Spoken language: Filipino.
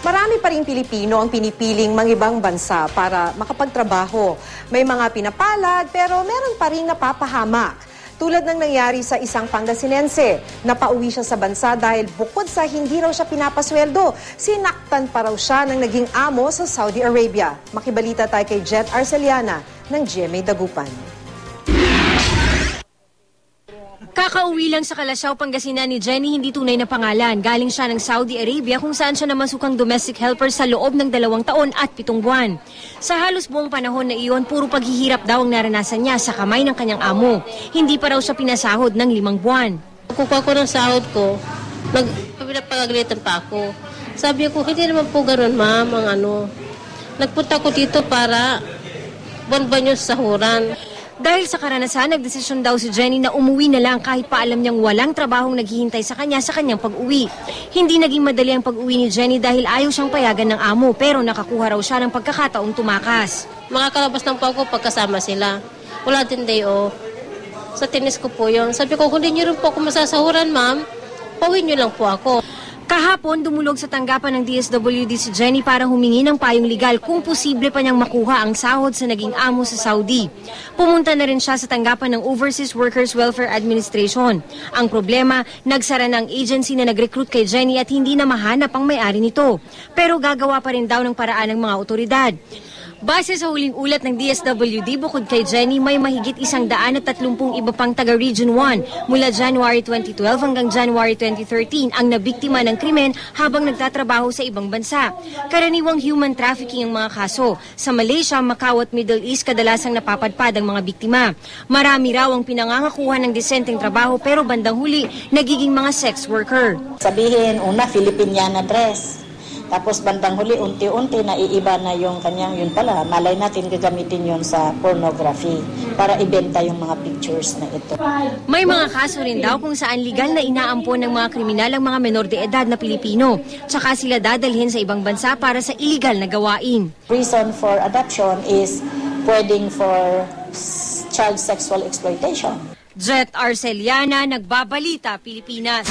Marami pa ring Pilipino ang pinipiling mangibang bansa para makapagtrabaho. May mga pinapalad pero meron pa ring napapahamak. Tulad ng nangyari sa isang Pangasinense. Napauwi siya sa bansa dahil bukod sa hindi raw siya pinapasweldo, sinaktan pa raw siya ng naging amo sa Saudi Arabia. Makibalita tayo kay Jet Arceliana ng GMA Dagupan. Kakauwi lang sa Kalasyaw, Pangasinan ni Jenny, hindi tunay na pangalan. Galing siya ng Saudi Arabia kung saan siya namasukang domestic helper sa loob ng 2 taon at 7 buwan. Sa halos buong panahon na iyon, puro paghihirap daw ang naranasan niya sa kamay ng kanyang amo. Hindi pa raw siya pinasahod ng 5 buwan. Kukuha ko ng sahod ko, pinapagalitan pa ako. Sabi ko, hindi naman po gano'n, ma'am, ang ano. Nagpunta ko dito para buwan-buwan yung sahuran. Dahil sa karanasan, nagdesisyon daw si Jenny na umuwi na lang kahit pa alam niyang walang trabahong naghihintay sa kanyang pag-uwi. Hindi naging madali ang pag-uwi ni Jenny dahil ayaw siyang payagan ng amo pero nakakuha raw siya ng pagkakataong tumakas. Makakalabas lang po ako pagkasama sila. Wala din day off. Sa tennis ko po yun. Sabi ko, kung hindi niyo rin po ako masasahuran, ma'am, pauwi niyo lang po ako. Kahapon, dumulog sa tanggapan ng DSWD si Jenny para humingi ng payong legal kung posible pa niyang makuha ang sahod sa naging amo sa Saudi. Pumunta na rin siya sa tanggapan ng Overseas Workers Welfare Administration. Ang problema, nagsara ng agency na nag-recruit kay Jenny at hindi na mahanap ang may-ari nito. Pero gagawa pa rin daw ng paraan ng mga otoridad. Base sa huling ulat ng DSWD, bukod kay Jenny, may mahigit 130 iba pang taga-Region 1 mula January 2012 hanggang January 2013 ang nabiktima ng krimen habang nagtatrabaho sa ibang bansa. Karaniwang human trafficking ang mga kaso. Sa Malaysia, Macau at Middle East kadalasang napapadpad ang mga biktima. Marami raw ang pinangangakuhan ng disenteng trabaho pero bandang huli, nagiging mga sex worker. Sabihin, una, Filipiniana dress. Tapos bandang huli, unti-unti naiiba na yung kanyang, yun pala, malay natin gagamitin yun sa pornography para ibenta yung mga pictures na ito. May mga kaso rin daw kung saan legal na inaampon ng mga kriminal ang mga menor de edad na Pilipino. Tsaka sila dadalhin sa ibang bansa para sa illegal na gawain. Reason for adoption is pwedeng for child sexual exploitation. Jet Arceliana, Nagbabalita, Pilipinas.